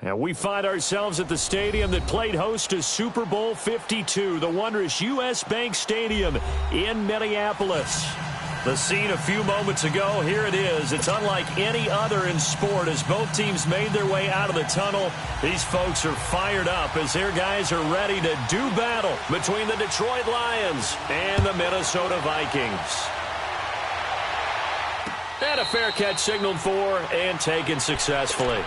And we find ourselves at the stadium that played host to Super Bowl 52, the wondrous U.S. Bank Stadium in Minneapolis. The scene a few moments ago, here it is. It's unlike any other in sport as both teams made their way out of the tunnel. These folks are fired up as their guys are ready to do battle between the Detroit Lions and the Minnesota Vikings. And a fair catch signaled for and taken successfully.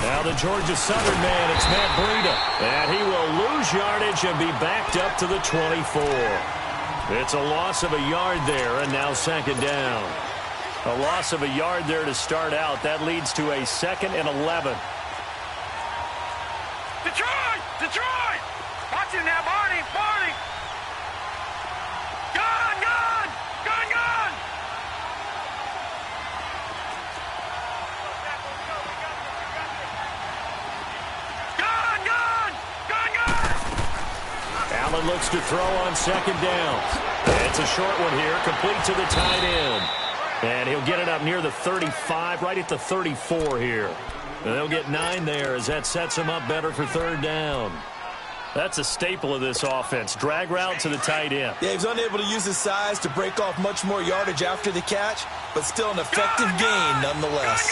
Now the Georgia Southern man, it's Matt Breida. And he will lose yardage and be backed up to the 24. It's a loss of a yard there, and now second down. A loss of a yard there to start out. That leads to a 2nd and 11. Detroit! Detroit! Watch it now, Barney! Barney! Gun! Gun! Gun! Gun! Gun! Gun! Gun! Gun! Allen looks to throw on second down. It's a short one here, complete to the tight end. And he'll get it up near the 35, right at the 34 here. And they'll get 9 there as that sets him up better for third down. That's a staple of this offense. Drag route to the tight end. Yeah, he was unable to use his size to break off much more yardage after the catch, but still an effective gain nonetheless.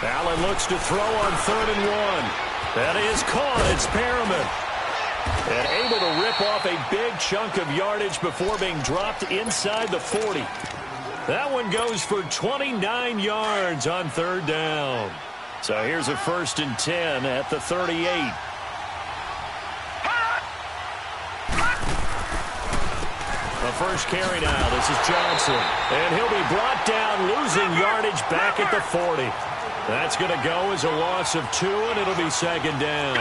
Allen looks to throw on 3rd and 1. That is caught. It's Perriman. And able to rip off a big chunk of yardage before being dropped inside the 40. That one goes for 29 yards on 3rd down. So here's a 1st and 10 at the 38. The first carry now. This is Johnson. And he'll be brought down, losing yardage back at the 40. That's going to go as a loss of 2, and it'll be second down.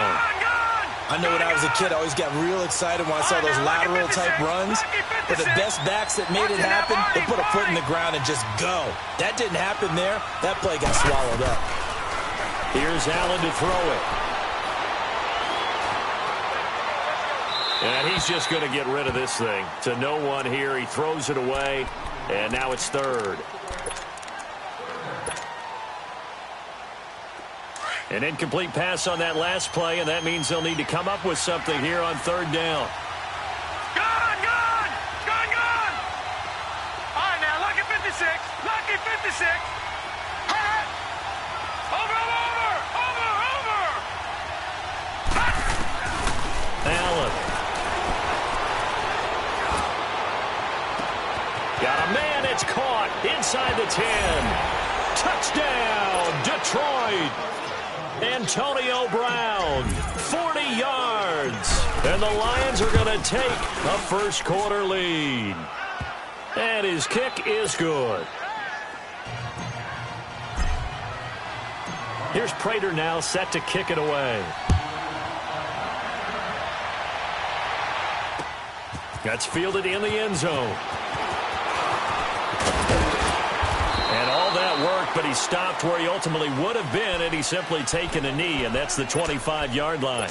I know when I was a kid, I always got real excited when I saw those lateral-type runs. But the best backs that made it happen, they put a foot in the ground and just go. That didn't happen there. That play got swallowed up. Here's Allen to throw it. And he's just going to get rid of this thing. To no one here. He throws it away, and now it's 3rd. An incomplete pass on that last play, and that means they'll need to come up with something here on 3rd down. Gun! Gun! Gun! Gun! All right, now, lucky 56. Lucky 56. Hut! Over, over, over, over! Hut! Allen. Got a man, it's caught inside the 10. Touchdown, Detroit. Antonio Brown, 40 yards. And the Lions are going to take a first-quarter lead. And his kick is good. Here's Prater now set to kick it away. That's fielded in the end zone. And all that work, but he stopped where he ultimately would have been had he simply taken a knee, and that's the 25-yard line.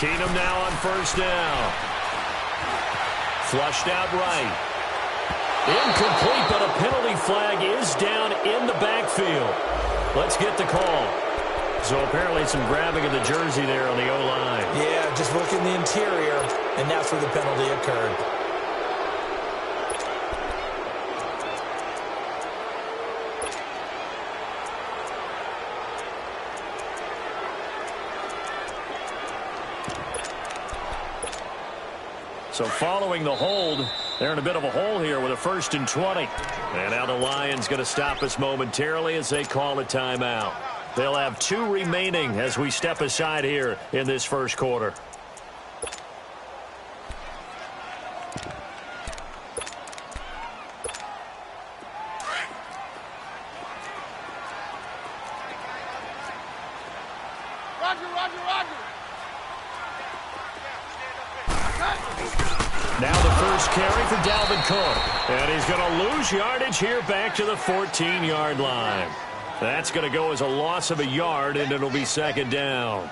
Keenum now on first down. Flushed out right. Incomplete, but a penalty flag is down in the backfield. Let's get the call. So apparently some grabbing of the jersey there on the O-line. Yeah, just working the interior, and that's where the penalty occurred. So following the hold, they're in a bit of a hole here with a 1st and 20. And now the Lions going to stop us momentarily as they call a timeout. They'll have 2 remaining as we step aside here in this first quarter. Now the first carry for Dalvin Cook. And he's going to lose yardage here back to the 14-yard line. That's going to go as a loss of a yard, and it'll be 2nd down.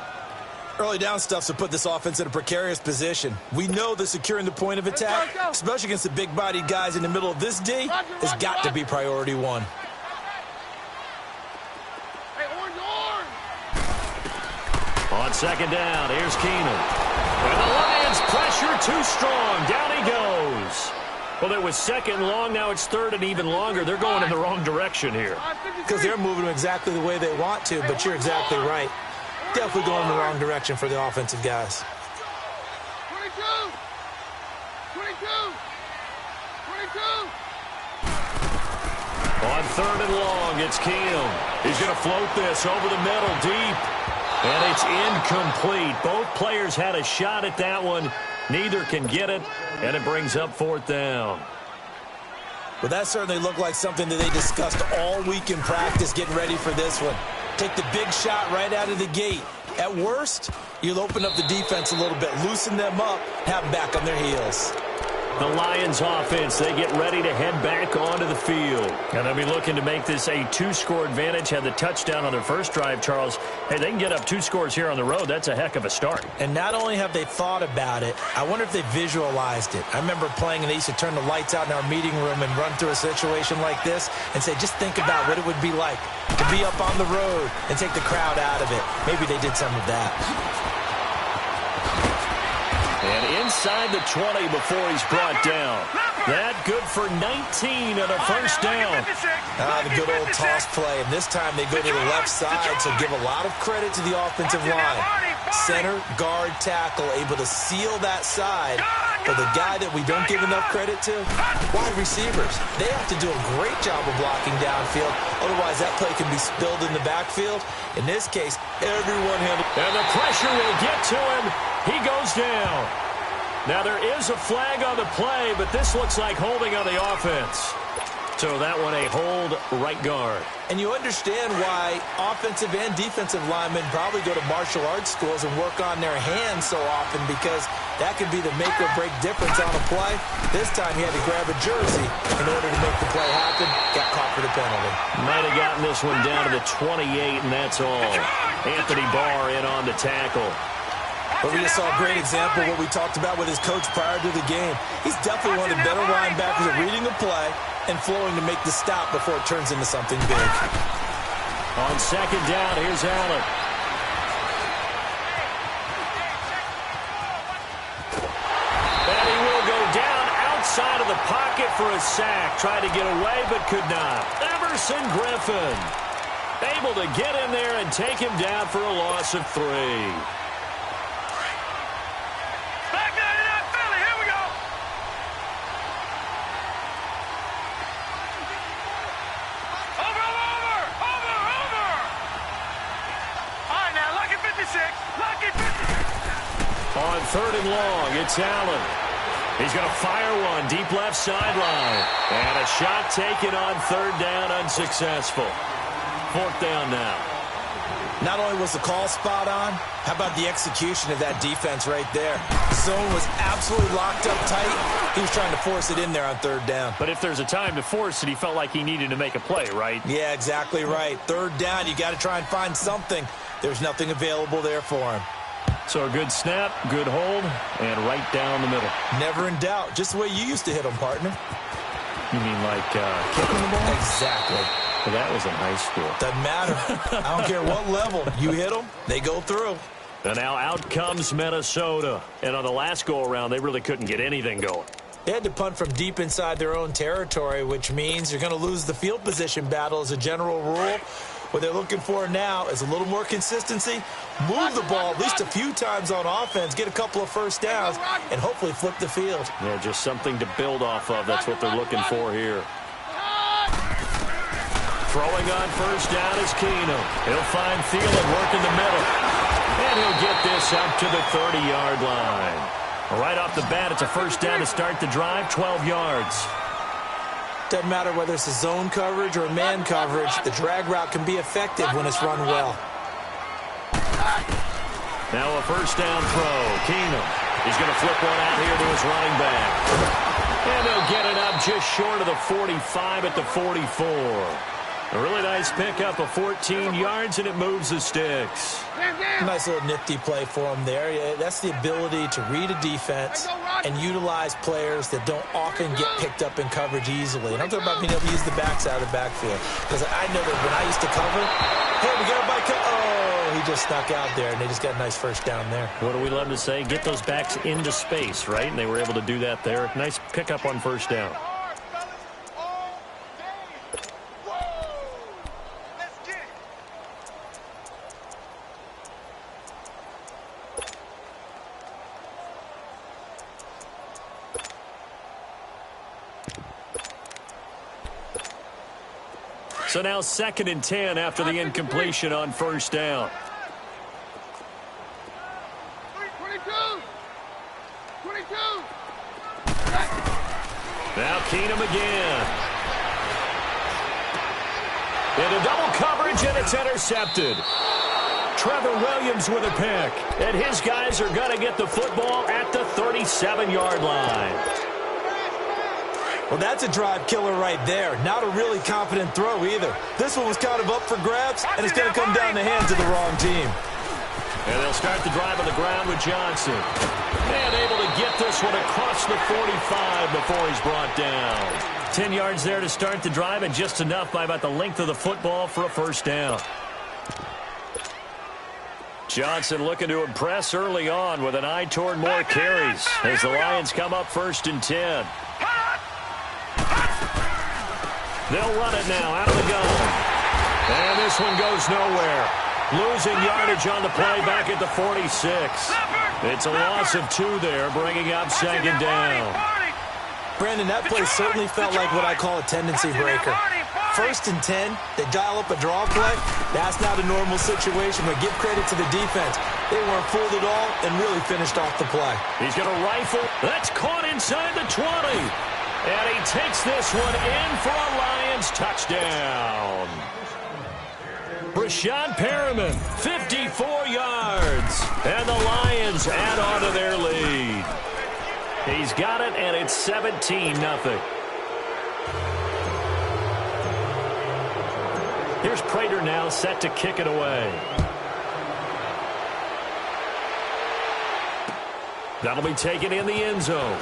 Early down stuff to put this offense in a precarious position. We know that securing the point of attack, especially against the big-bodied guys in the middle of this D, has got to be priority 1. On 2nd down, here's Keenum. And the Lions pressure too strong. Down he goes. Well, it was 2nd long. Now it's 3rd and even longer. They're going in the wrong direction here. Because they're moving exactly the way they want to, but you're exactly right. Definitely going in the wrong direction for the offensive guys. 22! On 3rd and long, it's Keenum. He's going to float this over the middle, deep. And it's incomplete. Both players had a shot at that one. Neither can get it, and it brings up 4th down. Well, that certainly looked like something that they discussed all week in practice getting ready for this one. Take the big shot right out of the gate. At worst, you'll open up the defense a little bit, loosen them up, have them back on their heels. The Lions offense, they get ready to head back onto the field. And they'll be looking to make this a 2-score advantage. Had the touchdown on their first drive, Charles. Hey, they can get up 2 scores here on the road. That's a heck of a start. And not only have they thought about it, I wonder if they visualized it. I remember playing, and they used to turn the lights out in our meeting room and run through a situation like this and say, just think about what it would be like to be up on the road and take the crowd out of it. Maybe they did some of that. And inside the 20 before he's brought down. That good for 19 and a first down. The good old toss play. And this time they go to the left side, so give a lot of credit to the offensive line. Center, guard, tackle, able to seal that side. For the guy that we don't give enough credit to, wide receivers. They have to do a great job of blocking downfield. Otherwise, that play can be spilled in the backfield. In this case, everyone handled. And the pressure will get to him. He goes down. Now, there is a flag on the play, but this looks like holding on the offense. So that one a hold right guard. And you understand why offensive and defensive linemen probably go to martial arts schools and work on their hands so often, because that could be the make or break difference on a play. This time he had to grab a jersey in order to make the play happen. Got caught for the penalty. Might have gotten this one down to the 28, and that's all. Anthony Barr in on the tackle. But we just saw a great example of what we talked about with his coach prior to the game. He's definitely one of the better linebackers at reading the play and flowing to make the stop before it turns into something big. On 2nd down, here's Allen. And he will go down outside of the pocket for a sack. Tried to get away, but could not. Everson Griffin able to get in there and take him down for a loss of 3. On 3rd and long, it's Allen. He's going to fire one deep left sideline. And a shot taken on 3rd down, unsuccessful. 4th down now. Not only was the call spot on, how about the execution of that defense right there? Zone was absolutely locked up tight. He was trying to force it in there on 3rd down. But if there's a time to force it, he felt like he needed to make a play, right? Yeah, exactly right. 3rd down, you got to try and find something. There's nothing available there for him. So a good snap, good hold, and right down the middle. Never in doubt. Just the way you used to hit them, partner. You mean like kicking the ball? Exactly. Well, that was in high school. Doesn't matter. I don't care what level. You hit them, they go through. And now out comes Minnesota. And on the last go-around, they really couldn't get anything going. They had to punt from deep inside their own territory, which means you're going to lose the field position battle as a general rule. What they're looking for now is a little more consistency, move the ball at least a few times on offense, get a couple of first downs, and hopefully flip the field. Yeah, just something to build off of. That's what they're looking for here. Throwing on first down is Keenum. He'll find Thielen working the middle. And he'll get this up to the 30-yard line. Right off the bat, it's a first down to start the drive, 12 yards. Doesn't matter whether it's a zone coverage or man coverage, the drag route can be effective when it's run well. Now a first down throw. Keenum. He's going to flip one out here to his running back. And they'll get it up just short of the 45 at the 44. A really nice pickup of 14 yards, and it moves the sticks. Nice little nifty play for him there. Yeah, that's the ability to read a defense and utilize players that don't often get picked up in coverage easily. And I'm talking about being able to use the backs out of the backfield. Because I know that when I used to cover, hey, we got a bike. Oh, he just snuck out there, and they just got a nice first down there. What do we love to say? Get those backs into space, right? And they were able to do that there. Nice pickup on first down. So now 2nd and 10 after the incompletion on first down. 22. Now Keenum again. Into double coverage, and it's intercepted. Trevor Williams with a pick. And his guys are going to get the football at the 37-yard line. Well, that's a drive killer right there. Not a really confident throw either. This one was kind of up for grabs, and it's going to come down the hands of the wrong team. And they'll start the drive on the ground with Johnson. And able to get this one across the 45 before he's brought down. 10 yards there to start the drive, and just enough by about the length of the football for a first down. Johnson looking to impress early on with an eye toward more carries as the Lions come up 1st and 10. They'll run it now out of the gun. And this one goes nowhere. Losing yardage on the play back at the 46. It's a loss of 2 there, bringing up 2nd down. Brandon, that play certainly felt like what I call a tendency breaker. 1st and 10, they dial up a draw play. That's not a normal situation, but give credit to the defense. They weren't fooled at all and really finished off the play. He's going to rifle. That's caught inside the 20. And he takes this one in for a Lions touchdown. Rashad Perriman, 54 yards. And the Lions add on to their lead. He's got it, and it's 17-0. Here's Prater now set to kick it away. That'll be taken in the end zone.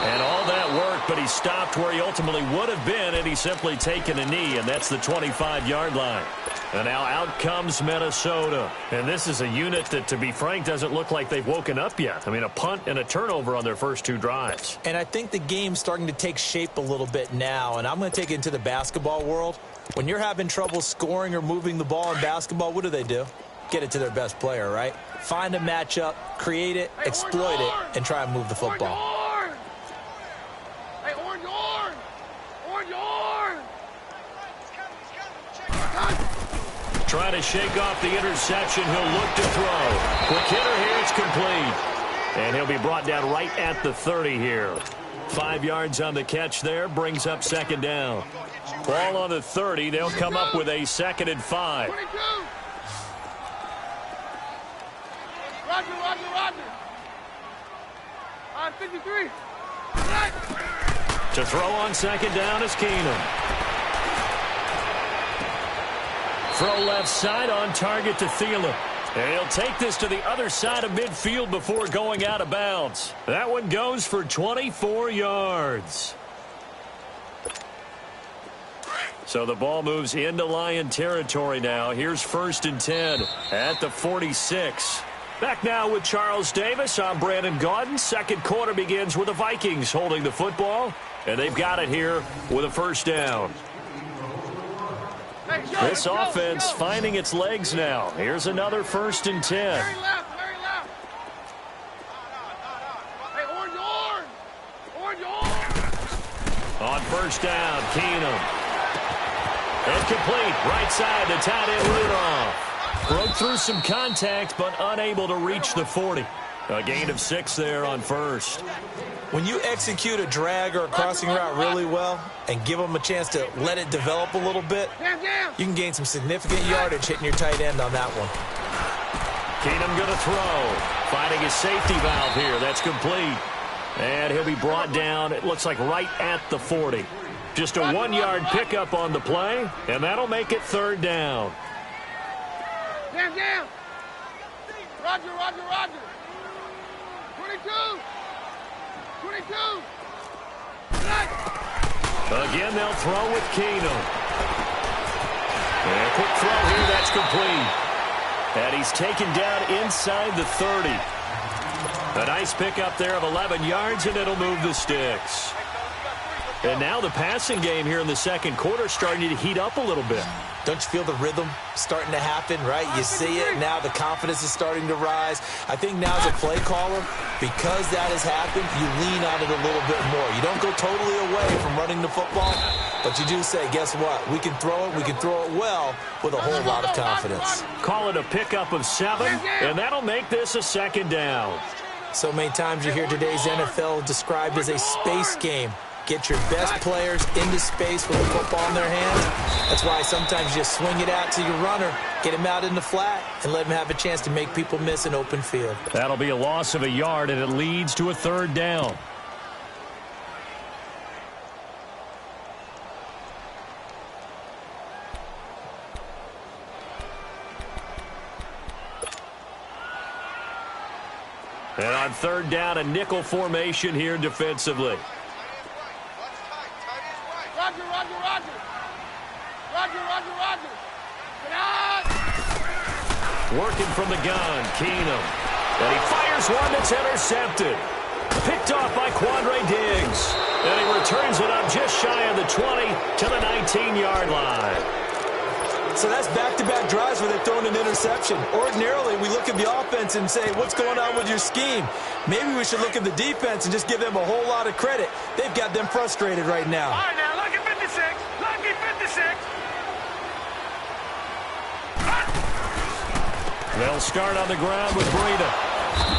And all that work, but he stopped where he ultimately would have been, and he's simply taken a knee, and that's the 25-yard line. And now out comes Minnesota. And this is a unit that, to be frank, doesn't look like they've woken up yet. I mean, a punt and a turnover on their first 2 drives. And I think the game's starting to take shape a little bit now, and I'm going to take it into the basketball world. When you're having trouble scoring or moving the ball in basketball, what do? Get it to their best player, right? Find a matchup, create it, exploit it, and try and move the football. Trying to shake off the interception. He'll look to throw. Quick hitter here. It's complete. And he'll be brought down right at the 30 here. 5 yards on the catch there. Brings up 2nd down. Ball on the 30. They'll come up with a 2nd and 5. Roger. On 53. To throw on 2nd down is Keenum. Throw left side on target to Thielen. And he'll take this to the other side of midfield before going out of bounds. That one goes for 24 yards. So the ball moves into Lion territory now. Here's 1st and 10 at the 46. Back now with Charles Davis. I'm Brandon Gaudin. Second quarter begins with the Vikings holding the football, and they've got it here with a 1st down. This offense finding its legs now. Here's another 1st and 10. Very left. Hey, orange. On 1st down, Keenum. Incomplete. Right side to tight end Rudolph. Broke through some contact, but unable to reach the 40. A gain of 6 there on 1st. When you execute a drag or a crossing route really well and give them a chance to let it develop a little bit, you can gain some significant yardage hitting your tight end on that one. Keenum going to throw. Finding his safety valve here. That's complete. And he'll be brought down, it looks like right at the 40. Just a 1-yard pickup on the play, and that'll make it 3rd down. Jam. Roger. 22. Again, they'll throw with Keenum. And a quick throw here, that's complete. And he's taken down inside the 30. A nice pickup there of 11 yards, and it'll move the sticks. And now the passing game here in the second quarter starting to heat up a little bit. Don't you feel the rhythm starting to happen, right? You see it. Now the confidence is starting to rise. I think now as a play caller, because that has happened, you lean on it a little bit more. You don't go totally away from running the football, but you do say, guess what? We can throw it. We can throw it well with a whole lot of confidence. Call it a pickup of 7, and that'll make this a 2nd down. So many times you hear today's NFL described as a space game. Get your best players into space with the football in their hands. That's why sometimes you just swing it out to your runner, get him out in the flat, and let him have a chance to make people miss an open field. That'll be a loss of a yard, and it leads to a 3rd down. And on 3rd down, a nickel formation here defensively. Roger. Get out! Working from the gun, Keenum. And he fires one that's intercepted. Picked off by Quandre Diggs. And he returns it up just shy of the 20 to the 19-yard line. So that's back-to-back drives where they've thrown an interception. Ordinarily, we look at the offense and say, what's going on with your scheme? Maybe we should look at the defense and just give them a whole lot of credit. They've got them frustrated right now. All right, now, lucky 56. Lucky 56. They'll start on the ground with Breida.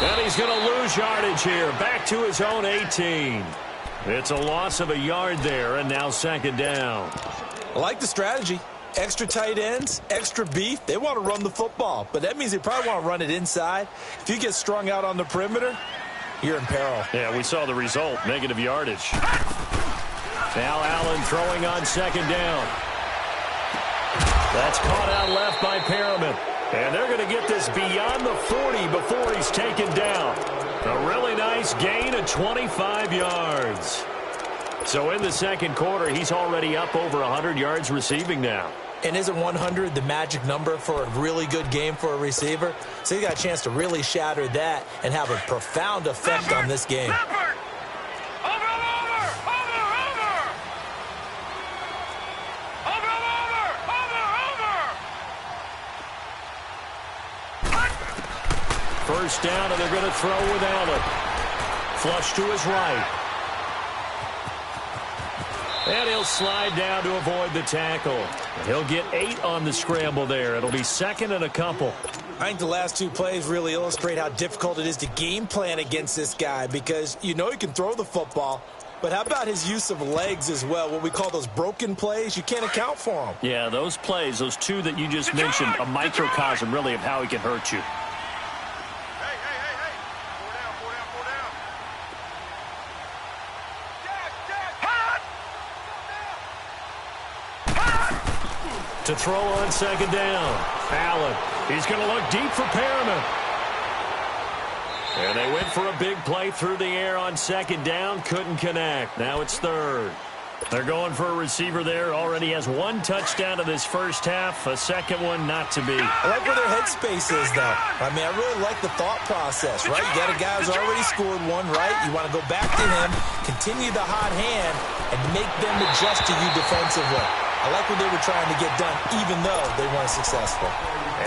And he's going to lose yardage here. Back to his own 18. It's a loss of a yard there, and now 2nd down. I like the strategy. Extra tight ends, extra beef. They want to run the football, but that means they probably want to run it inside. If you get strung out on the perimeter, you're in peril. Yeah, we saw the result, negative yardage. Now Allen throwing on 2nd down. That's caught out left by Perriman. And they're going to get this beyond the 40 before he's taken down. A really nice gain of 25 yards. So in the second quarter, he's already up over 100 yards receiving now. And isn't 100 the magic number for a really good game for a receiver? So you got a chance to really shatter that and have a profound effect on this game. First down, and they're going to throw with Allen. Flush to his right. And he'll slide down to avoid the tackle. He'll get 8 on the scramble there. It'll be 2nd and a couple. I think the last 2 plays really illustrate how difficult it is to game plan against this guy because you know he can throw the football. But how about his use of legs as well, what we call those broken plays? You can't account for them. Yeah, those plays, those 2 that you just mentioned, a microcosm really of how he can hurt you. To throw on 2nd down. Allen. He's going to look deep for Perriman. And they went for a big play through the air on 2nd down. Couldn't connect. Now it's 3rd. They're going for a receiver there. Already has one touchdown in this first half. A second one not to be. I like where their headspace is, though. I mean, I really like the thought process, right? You got a guy who's already scored one, right? You want to go back to him, continue the hot hand, and make them adjust to you defensively. I like what they were trying to get done, even though they weren't successful.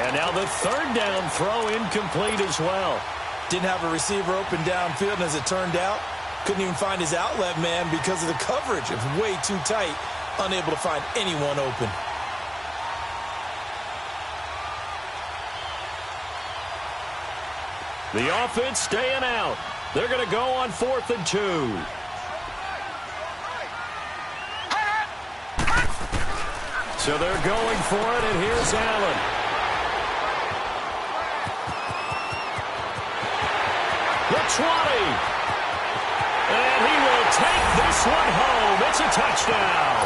And now the third down throw incomplete as well. Didn't have a receiver open downfield, and as it turned out, couldn't even find his outlet man because of the coverage. It was way too tight, unable to find anyone open. The offense staying out. They're going to go on 4th and 2. So they're going for it, and here's Allen. The 20. And he will take this one home. It's a touchdown.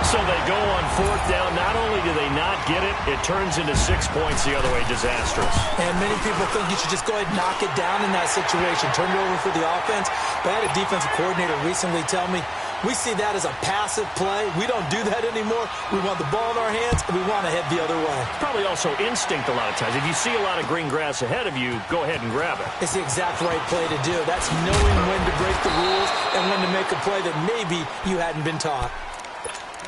So they go on 4th down. Not only do they not get it, it turns into 6 points the other way. Disastrous. And many people think you should just go ahead and knock it down in that situation. Turn it over for the offense. But I had a defensive coordinator recently tell me, we see that as a passive play. We don't do that anymore. We want the ball in our hands, and we want to head the other way. Probably also instinct a lot of times. If you see a lot of green grass ahead of you, go ahead and grab it. It's the exact right play to do. That's knowing when to break the rules and when to make a play that maybe you hadn't been taught.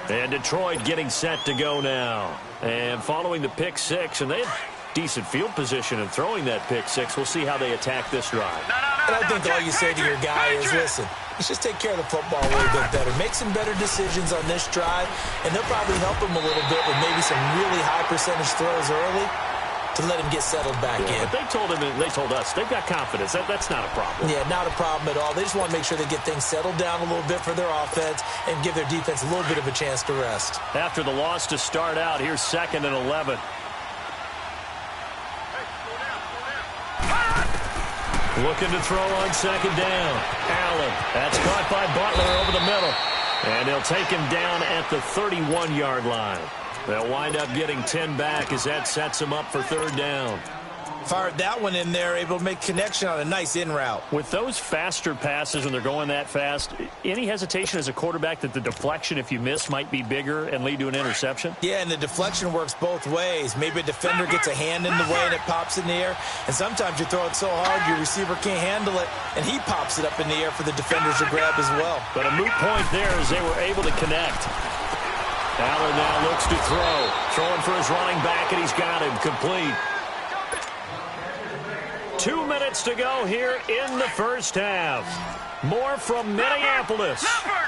And Detroit getting set to go now. And following the pick six, and they had decent field position in throwing that pick six. We'll see how they attack this drive. And I think all you say to your guy is, listen, let's just take care of the football a little bit better. Make some better decisions on this drive, and they'll probably help him a little bit with maybe some really high percentage throws early to let him get settled back in. But they told him, and they told us, they've got confidence. That's not a problem. Yeah, not a problem at all. They just want to make sure they get things settled down a little bit for their offense and give their defense a little bit of a chance to rest. After the loss to start out, here's 2nd and 11. Looking to throw on 2nd down. Allen. That's caught by Butler over the middle. And they'll take him down at the 31-yard line. They'll wind up getting 10 back as that sets them up for 3rd down. Fired that one in there, able to make connection on a nice in route. With those faster passes and they're going that fast, any hesitation as a quarterback that the deflection, if you miss, might be bigger and lead to an interception? Yeah, and the deflection works both ways. Maybe a defender gets a hand in the way and it pops in the air. And sometimes you throw it so hard your receiver can't handle it, and he pops it up in the air for the defenders to grab as well. But a moot point there as they were able to connect. Allen now looks to throw. Throwing for his running back, and he's got him complete. 2 minutes to go here in the first half. More from Minneapolis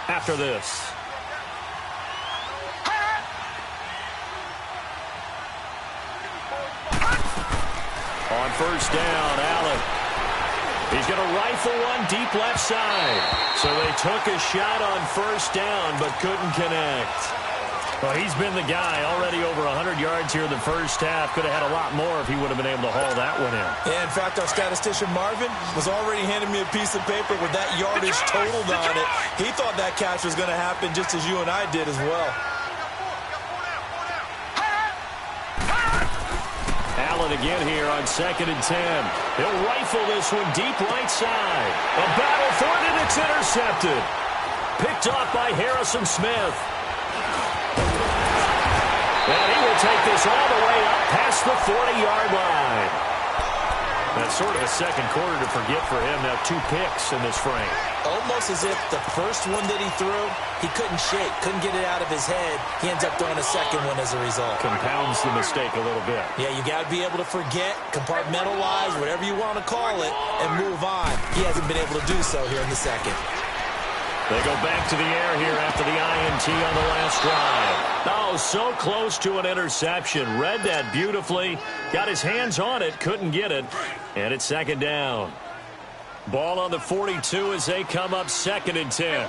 after this. On 1st down, Allen. He's going to rifle one deep left side. So they took a shot on 1st down but couldn't connect. Well, he's been the guy already over 100 yards here in the first half. Could have had a lot more if he would have been able to haul that one in. Yeah, in fact, our statistician Marvin was already handing me a piece of paper with that yardage totaled on it. He thought that catch was going to happen just as you and I did as well. Allen again here on 2nd and 10. He'll rifle this one deep right side. A battle for it, and it's intercepted. Picked off by Harrison Smith. And he will take this all the way up past the 40-yard line. That's sort of a second quarter to forget for him. Now 2 picks in this frame. Almost as if the first one that he threw, he couldn't shake, couldn't get it out of his head. He ends up throwing a second one as a result. Compounds the mistake a little bit. Yeah, you got to be able to forget, compartmentalize, whatever you want to call it, and move on. He hasn't been able to do so here in the second. They go back to the air here after the INT on the last drive. Oh, so close to an interception. Read that beautifully. Got his hands on it, couldn't get it. And it's 2nd down. Ball on the 42 as they come up 2nd and 10.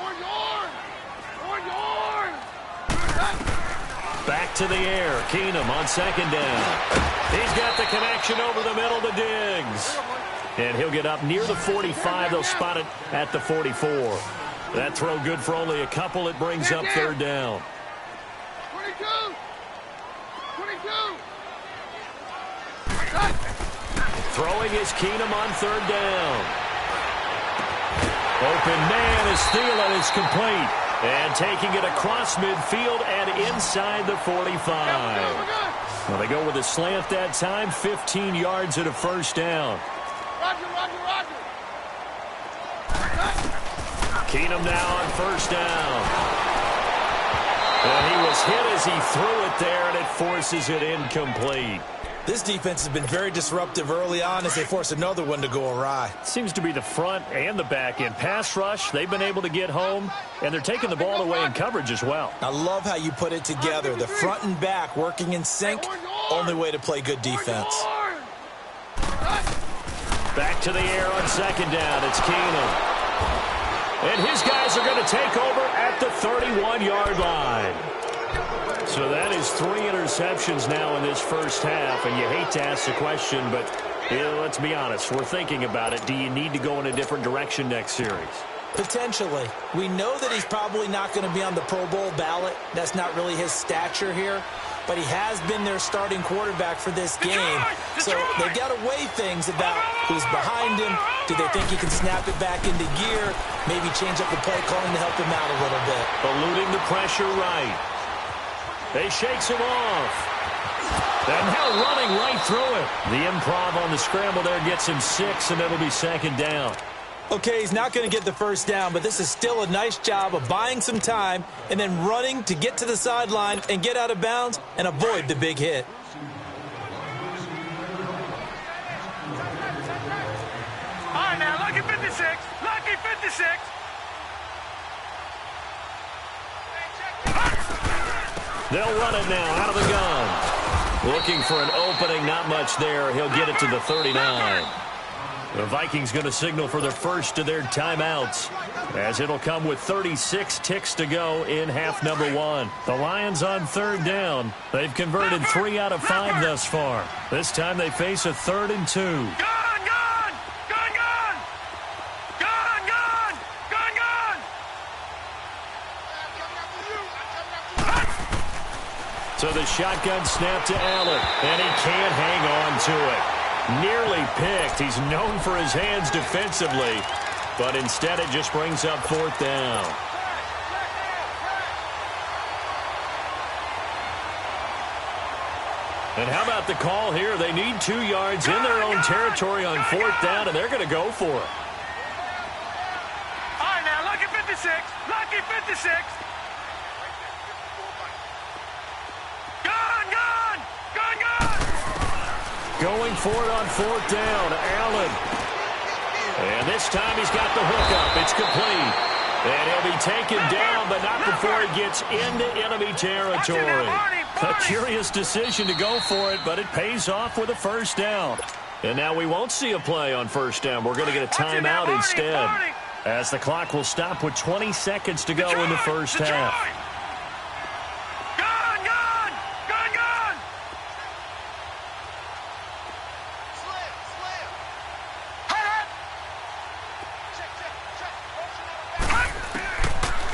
Back to the air. Keenum on 2nd down. He's got the connection over the middle to Diggs. And he'll get up near the 45. They'll spot it at the 44. That throw good for only a couple. It brings up 3rd down. 22. Throwing is Keenum on 3rd down. Open man is Thielen is complete. And taking it across midfield and inside the 45. Well, they go with a slant that time, 15 yards and a first down. Keenum now on first down. And he was hit as he threw it there, and it forces it incomplete. This defense has been very disruptive early on as they force another one to go awry. Seems to be the front and the back end. Pass rush, they've been able to get home, and they're taking the ball away in coverage as well. I love how you put it together. The front and back working in sync, only way to play good defense. Back to the air on second down. It's Keenum. And his guys are going to take over at the 31-yard line. So that is 3 interceptions now in this first half, and you hate to ask the question, but let's be honest, we're thinking about it. Do you need to go in a different direction next series? Potentially. We know that he's probably not going to be on the Pro Bowl ballot. That's not really his stature here, but he has been their starting quarterback for this game. So they've got to weigh things about who's behind him. Do they think he can snap it back into gear? Maybe change up the play calling to help him out a little bit. Eluding the pressure right. They shakes him off. And now running right through it. The improv on the scramble there gets him 6, and it'll be second down. Okay, he's not going to get the first down, but this is still a nice job of buying some time and then running to get to the sideline and get out of bounds and avoid the big hit. All right, now, lucky 56. Lucky 56. They'll run it now out of the gun. Looking for an opening, not much there. He'll get it to the 39. The Vikings going to signal for their first of their timeouts, as it'll come with 36 ticks to go in half number 1. The Lions on third down. They've converted 3 out of 5 thus far. This time they face a 3rd and 2. Gun, gun! Gun, gun! Gun, gun! Gun, gun! So the shotgun snap to Allen, and he can't hang on to it. Nearly picked. He's known for his hands defensively, but instead it just brings up 4th down. And how about the call here? They need 2 yards in their own territory on 4th down, and they're going to go for it. All right, now, lucky 56. Lucky 56. Gun, gun! Gun, gun! Going for it on 4th down, Allen. And this time he's got the hook up. It's complete. And he'll be taken down, but not before he gets into enemy territory. A curious decision to go for it, but it pays off with a first down. And now we won't see a play on first down. We're going to get a timeout instead, as the clock will stop with 20 seconds to go in the first half.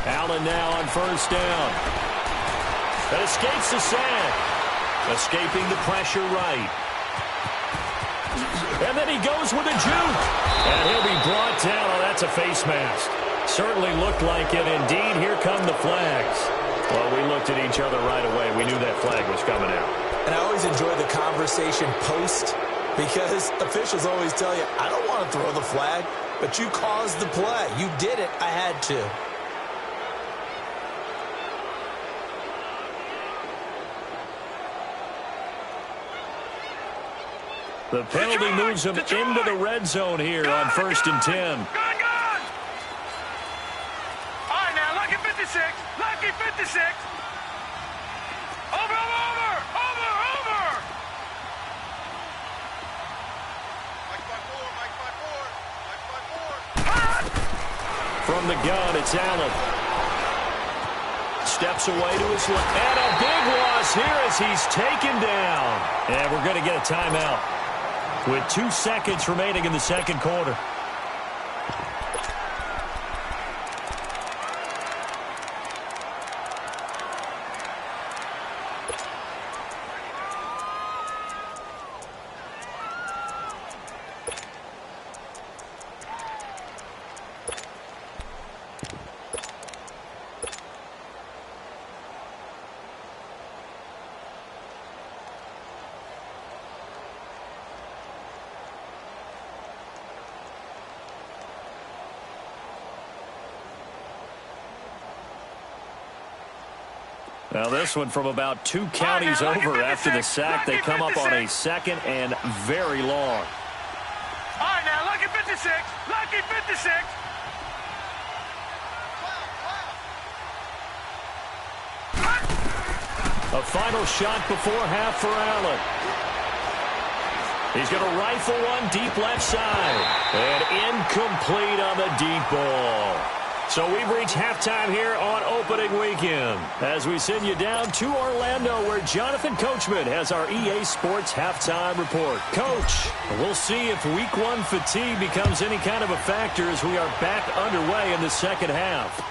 Allen now on first down. That escapes the sack. Escaping the pressure right. And then he goes with a juke. And he'll be brought down. Oh, that's a face mask. Certainly looked like it. Indeed, here come the flags. Well, we looked at each other right away. We knew that flag was coming out. And I always enjoy the conversation post, because officials always tell you, I don't want to throw the flag, but you caused the play. You did it. I had to. The penalty moves him into the red zone here on 1st and 10. Gun, gun! All right, now, lucky 56. Lucky 56. Over, over, over, over! From the gun, it's Allen. Steps away to his left. And a big loss here as he's taken down. And we're going to get a timeout with 2 seconds remaining in the second quarter. Now this one from about 2 counties over after the sack. They come up on a second and very long. All right, now, lucky 56. Lucky 56. A final shot before half for Allen. He's going to rifle one deep left side. And incomplete on the deep ball. So we've reached halftime here on opening weekend as we send you down to Orlando where Jonathan Coachman has our EA Sports halftime report. Coach, we'll see if week 1 fatigue becomes any kind of a factor as we are back underway in the second half.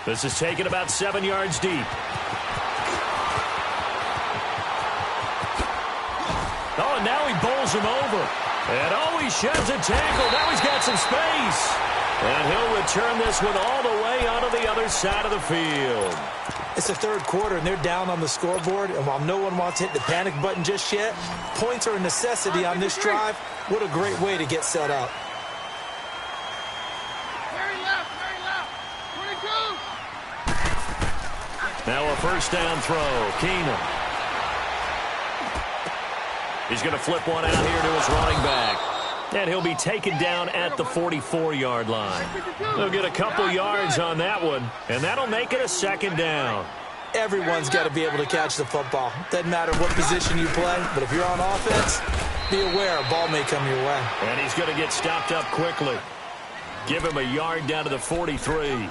This is taken about 7 yards deep. Oh, and now he bowls him over. And oh, he sheds a tackle. Now he's got some space. And he'll return this one all the way onto the other side of the field. It's the third quarter, and they're down on the scoreboard. And while no one wants to hit the panic button just yet, points are a necessity on this drive. What a great way to get set up. Very left, 22. Now a first down throw. Keenum. He's going to flip one out here to his running back. And he'll be taken down at the 44-yard line. They'll get a couple yards on that one, and that'll make it a second down. Everyone's got to be able to catch the football. Doesn't matter what position you play, but if you're on offense, be aware a ball may come your way. And he's going to get stopped up quickly. Give him a yard down to the 43.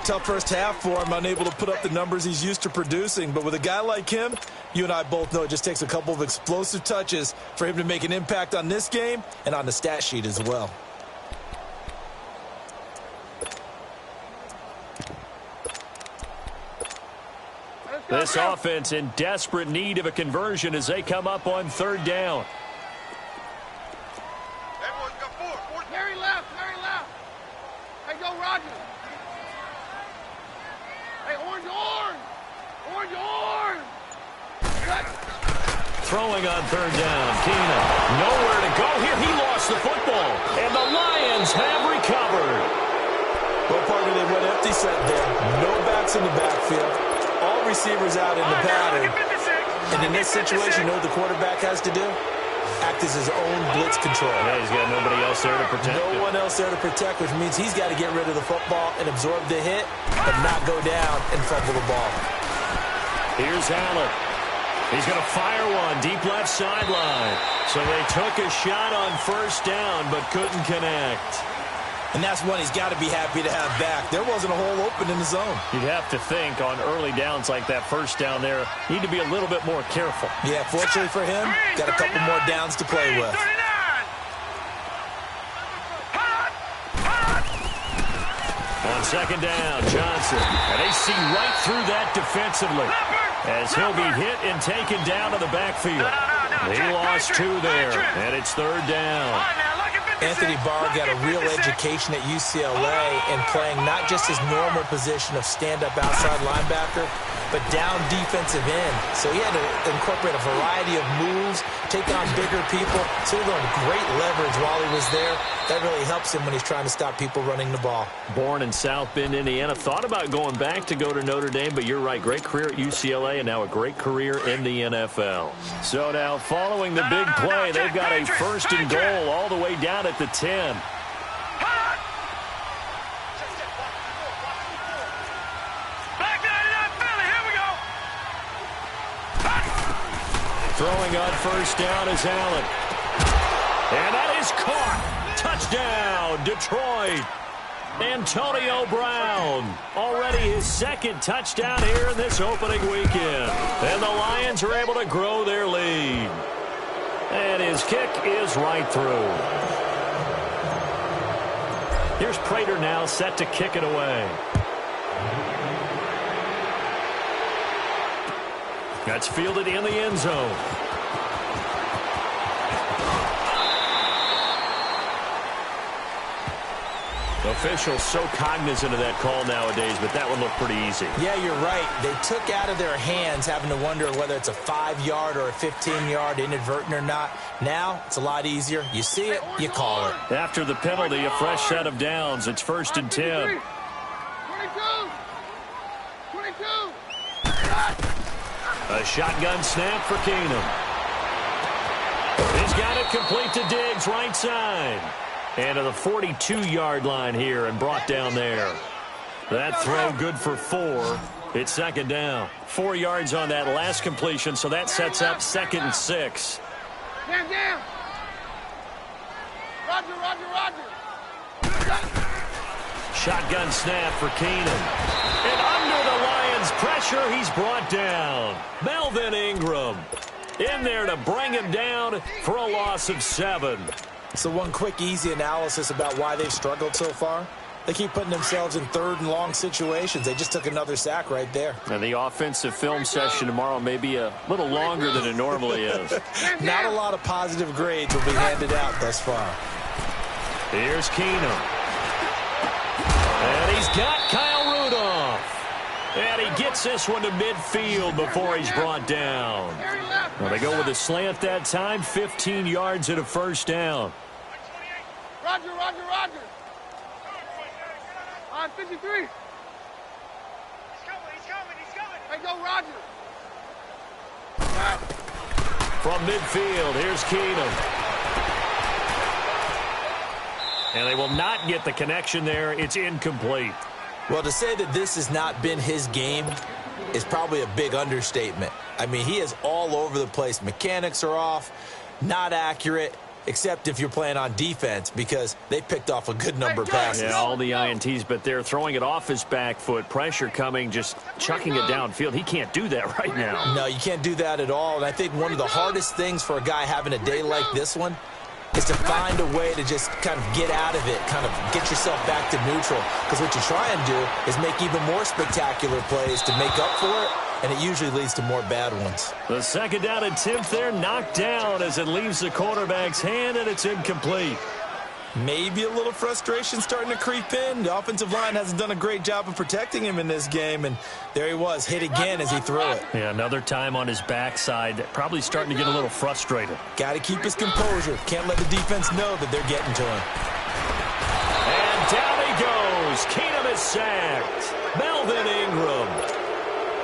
Tough first half for him, unable to put up the numbers he's used to producing. But with a guy like him, you and I both know it just takes a couple of explosive touches for him to make an impact on this game and on the stat sheet as well. This offense in desperate need of a conversion as they come up on third down. Everyone's got four. Very left, very left. Hey, go Roger. Hey, orange. Throwing on third down. Keenum. Nowhere to go here. He lost the football. And the Lions have recovered. Well, partner, they went empty set there. No backs in the backfield. All receivers out in the pattern. And in this situation, you know what the quarterback has to do? Act as his own blitz control. Yeah, he's got nobody else there to protect him. No one else there to protect, which means he's got to get rid of the football and absorb the hit, but not go down and fumble the ball. Here's Allen. He's going to fire one deep left sideline. So they took a shot on first down, but couldn't connect. And that's one he's got to be happy to have back. There wasn't a hole open in the zone. You'd have to think on early downs like that first down there, need to be a little bit more careful. Yeah, fortunately for him, got a couple more downs to play with. On second down, Johnson. And they see right through that defensively as he'll be hit and taken down to the backfield. He lost 2 there, and it's third down. Anthony Barr got a real education at UCLA in playing not just his normal position of stand-up outside linebacker, but down defensive end. So he had to incorporate a variety of moves, take on bigger people. So he learned great leverage while he was there. That really helps him when he's trying to stop people running the ball. Born in South Bend, Indiana. Thought about going back to go to Notre Dame, but you're right. Great career at UCLA and now a great career in the NFL. So now following the big play, they've got a first and goal all the way down at the 10. Throwing on first down is Allen. And that is caught. Touchdown, Detroit. Antonio Brown. Already his second touchdown here in this opening weekend. And the Lions are able to grow their lead. And his kick is right through. Here's Prater now set to kick it away. That's fielded in the end zone. Officials so cognizant of that call nowadays, but that one looked pretty easy. Yeah, you're right. They took out of their hands having to wonder whether it's a 5-yard or a 15-yard inadvertent or not. Now, it's a lot easier. You see it, you call it. After the penalty, a fresh set of downs. It's 1st and 10. 22. 22. A shotgun snap for Keenum. He's got it complete to Diggs, right side. And to the 42-yard line here and brought down there. That throw good for 4. It's second down. 4 yards on that last completion, so that sets up 2nd and 6. Down. Roger. Shotgun snap for Keenum. And under the Lions' pressure, he's brought down. Melvin Ingram in there to bring him down for a loss of 7. So one quick, easy analysis about why they've struggled so far. They keep putting themselves in 3rd and long situations. They just took another sack right there. And the offensive film session tomorrow may be a little longer than it normally is. Not a lot of positive grades will be handed out thus far. Here's Keenum. And he's got Kyle Rudolph. And he gets this one to midfield before he's brought down. Well, they go with a slant that time, 15 yards and a first down. Roger. On 53. He's coming. Hey, go, Roger. From midfield, here's Keenum. And they will not get the connection there. It's incomplete. Well, to say that this has not been his game is probably a big understatement. I mean, he is all over the place. Mechanics are off, not accurate, except if you're playing on defense, because they picked off a good number of passes. Yeah, all the INTs, but they're throwing it off his back foot. Pressure coming, just chucking it downfield. He can't do that right now. No, you can't do that at all. And I think one of the hardest things for a guy having a day like this one is to find a way to just kind of get out of it, kind of get yourself back to neutral. Because what you try and do is make even more spectacular plays to make up for it, and it usually leads to more bad ones. The second down attempt there knocked down as it leaves the quarterback's hand, and it's incomplete. Maybe a little frustration starting to creep in. The offensive line hasn't done a great job of protecting him in this game, and there he was, hit again as he threw it. Yeah, another time on his backside, probably starting to get a little frustrated. Got to keep his composure. Can't let the defense know that they're getting to him. And down he goes. Keenum is sacked. Melvin Ingram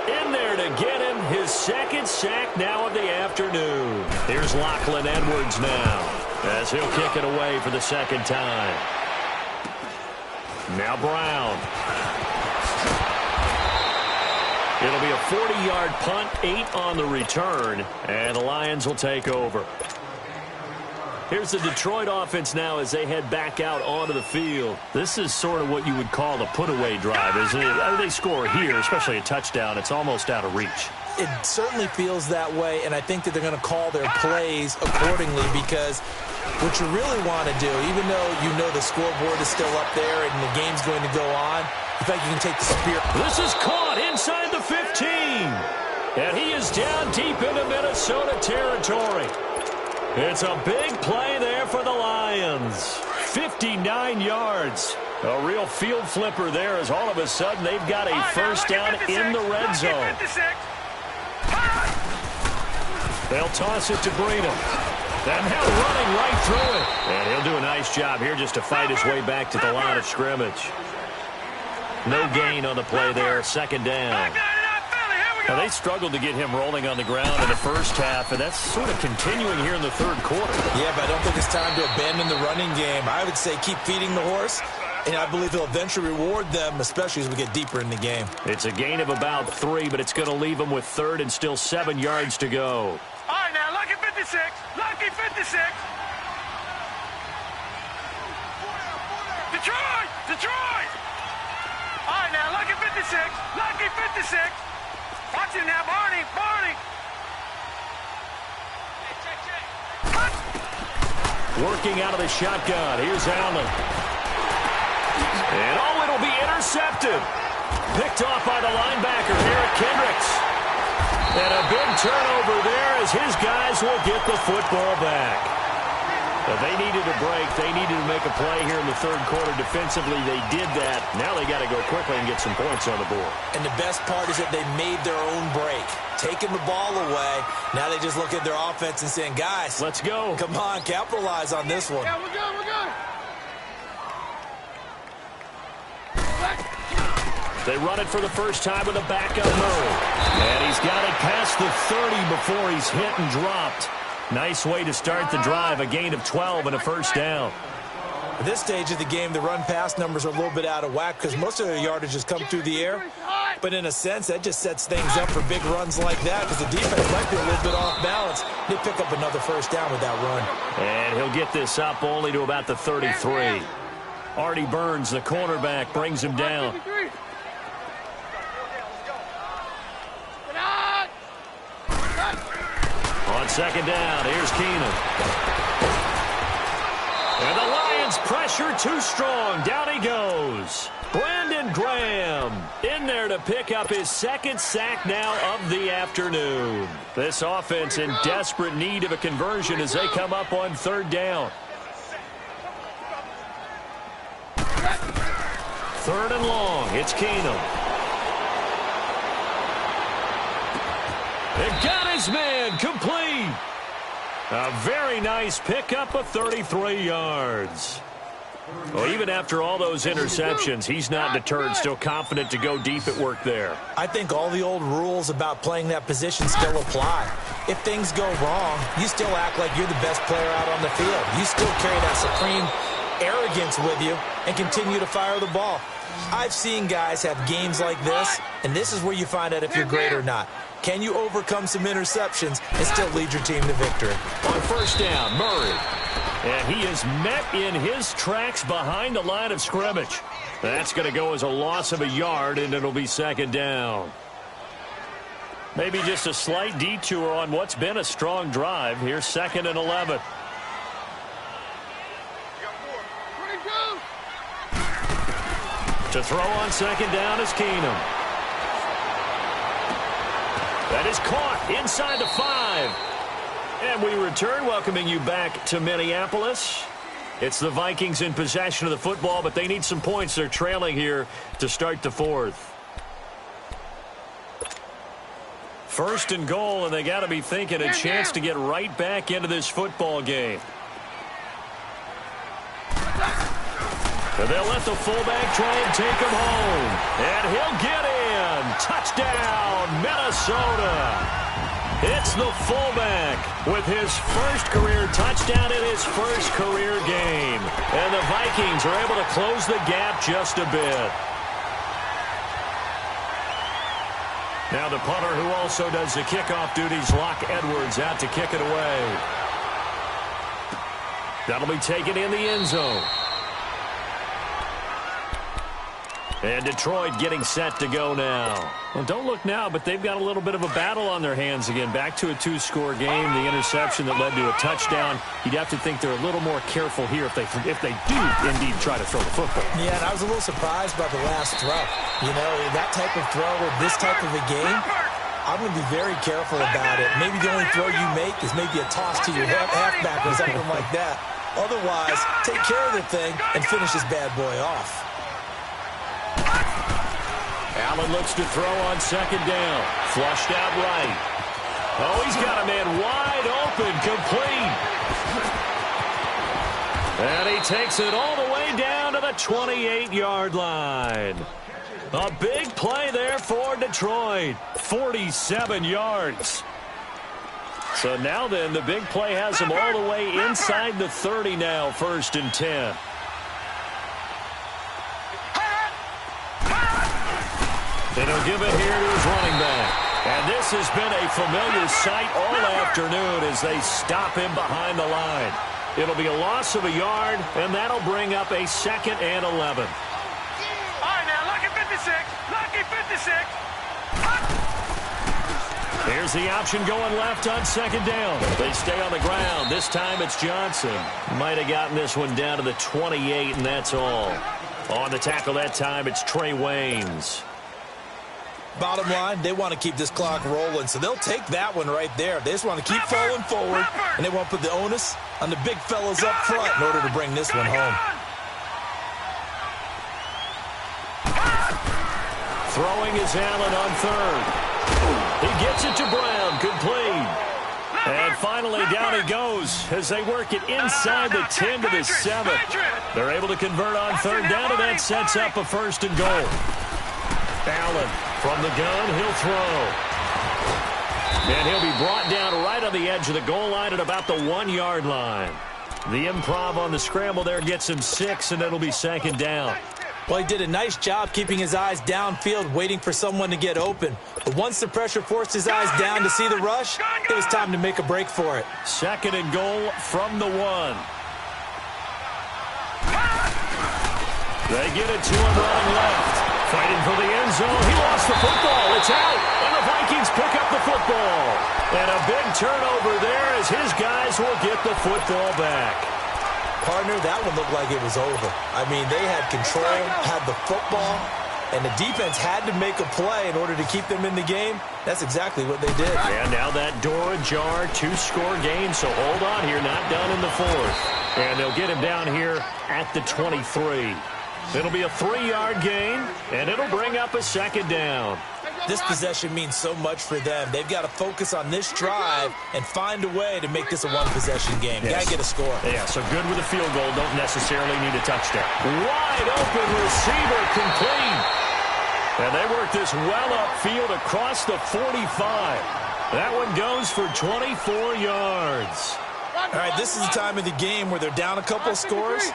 in there to get him his 2nd sack now of the afternoon. Here's Lachlan Edwards now, as he'll kick it away for the 2nd time. Now Brown. It'll be a 40-yard punt, 8 on the return, and the Lions will take over. Here's the Detroit offense now as they head back out onto the field. This is sort of what you would call a put-away drive, isn't it? They score here, especially a touchdown. It's almost out of reach. It certainly feels that way, and I think that they're going to call their plays accordingly, because what you really want to do, even though you know the scoreboard is still up there and the game's going to go on, in fact, you can take the spear. This is caught inside the 15. And he is down deep into Minnesota territory. It's a big play there for the Lions. 59 yards. A real field flipper there as all of a sudden they've got a first down in the red zone. They'll toss it to Breeden. And now running right through it. And he'll do a nice job here just to fight his way back to the line of scrimmage. No gain on the play there. 2nd down. Now, they struggled to get him rolling on the ground in the first half, and that's sort of continuing here in the 3rd quarter. Yeah, but I don't think it's time to abandon the running game. I would say keep feeding the horse, and I believe he'll eventually reward them, especially as we get deeper in the game. It's a gain of about 3, but it's going to leave him with 3rd and still 7 yards to go. All right, now, Lucky 56. Lucky 56. Detroit. All right, now, Lucky 56. Lucky 56. Watch him now, Barney. Working out of the shotgun. Here's Allen. And it'll be intercepted. Picked off by the linebacker, Eric Kendricks. And a big turnover there as his guys will get the football back. But they needed a break. They needed to make a play here in the 3rd quarter. Defensively, they did that. Now they got to go quickly and get some points on the board. And the best part is that they made their own break. Taking the ball away. Now they just look at their offense and saying, guys, let's go. Come on, capitalize on this one. Yeah, we're good. They run it for the first time with a backup move. And he the 30 before he's hit and dropped. Nice way to start the drive, a gain of 12 and a first down. At this stage of the game, the run-pass numbers are a little bit out of whack because most of their yardage has come through the air. But in a sense, that just sets things up for big runs like that because the defense might be a little bit off balance. They pick up another first down with that run. And he'll get this up only to about the 33. Artie Burns, the cornerback, brings him down. On second down, here's Keenum. And the Lions pressure too strong. Down he goes. Brandon Graham in there to pick up his second sack now of the afternoon. This offense in desperate need of a conversion as they come up on third down. Third and long, it's Keenum. They got his man, complete. A very nice pickup of 33 yards. Well, even after all those interceptions, he's not deterred, still confident to go deep at work there. I think all the old rules about playing that position still apply. If things go wrong, you still act like you're the best player out on the field. You still carry that supreme arrogance with you and continue to fire the ball. I've seen guys have games like this, and this is where you find out if you're great or not. Can you overcome some interceptions and still lead your team to victory? On first down, Murray. And he is met in his tracks behind the line of scrimmage. That's going to go as a loss of a yard, and it'll be second down. Maybe just a slight detour on what's been a strong drive. Here's second and 11. To throw on second down is Keenum. That is caught inside the 5. And we return, welcoming you back to Minneapolis. It's the Vikings in possession of the football, but they need some points. They're trailing here to start the fourth. First and goal, and they got to be thinking a chance to get right back into this football game. And they'll let the fullback try and take him home. And he'll get in. Touchdown, Minnesota. It's the fullback with his first career touchdown in his first career game. And the Vikings are able to close the gap just a bit. Now the punter who also does the kickoff duties, Locke Edwards, out to kick it away. That'll be taken in the end zone. And Detroit getting set to go now. Well, don't look now, but they've got a little bit of a battle on their hands again. Back to a 2-score game. The interception that led to a touchdown. You'd have to think they're a little more careful here if they do indeed try to throw the football. Yeah, and I was a little surprised by the last throw. You know, that type of throw with this type of a game, I'm going to be very careful about it. Maybe the only throw you make is maybe a toss to your halfback or something like that. Otherwise, take care of the thing and finish this bad boy off. Allen looks to throw on second down. Flushed out right. Oh, he's got a man wide open, complete. And he takes it all the way down to the 28-yard line. A big play there for Detroit. 47 yards. So now then, the big play has him all the way inside the 30 now, first and 10. And he'll give it here to his running back. And this has been a familiar sight all afternoon as they stop him behind the line. It'll be a loss of a yard, and that'll bring up a second and 11. All right, now, lucky 56. Lucky 56. Here's the option going left on second down. They stay on the ground. This time it's Johnson. Might have gotten this one down to the 28, and that's all. On the tackle that time, it's Trey Waynes. Bottom line, they want to keep this clock rolling, so they'll take that one right there. They just want to keep falling forward, and they want to put the onus on the big fellas up front in order to bring this one home. Throwing is Allen on third. He gets it to Brown, complete. And finally down he goes as they work it inside the 10 to the 7. They're able to convert on third down, and that sets up a first and goal. Allen from the gun, he'll throw. And he'll be brought down right on the edge of the goal line at about the 1-yard line. The improv on the scramble there gets him 6, and it'll be second down. Well, he did a nice job keeping his eyes downfield, waiting for someone to get open. But once the pressure forced his eyes down to see the rush, it was time to make a break for it. Second and goal from the 1. They get it to him running left. Fighting for the end zone. He lost the football. It's out. And the Vikings pick up the football. And a big turnover there as his guys will get the football back. Partner, that one looked like it was over. I mean, they had control, had the football, and the defense had to make a play in order to keep them in the game. That's exactly what they did. And now that door ajar, 2-score game, so hold on here, not done in the 4th. And they'll get him down here at the 23. It'll be a 3-yard gain, and it'll bring up a second down. This possession means so much for them. They've got to focus on this drive and find a way to make this a one-possession game. Yes. Got to get a score. Yeah, so good with a field goal. Don't necessarily need a touchdown. Wide open receiver complete. And they work this well upfield across the 45. That one goes for 24 yards. All right, this is the time of the game where they're down a couple of scores,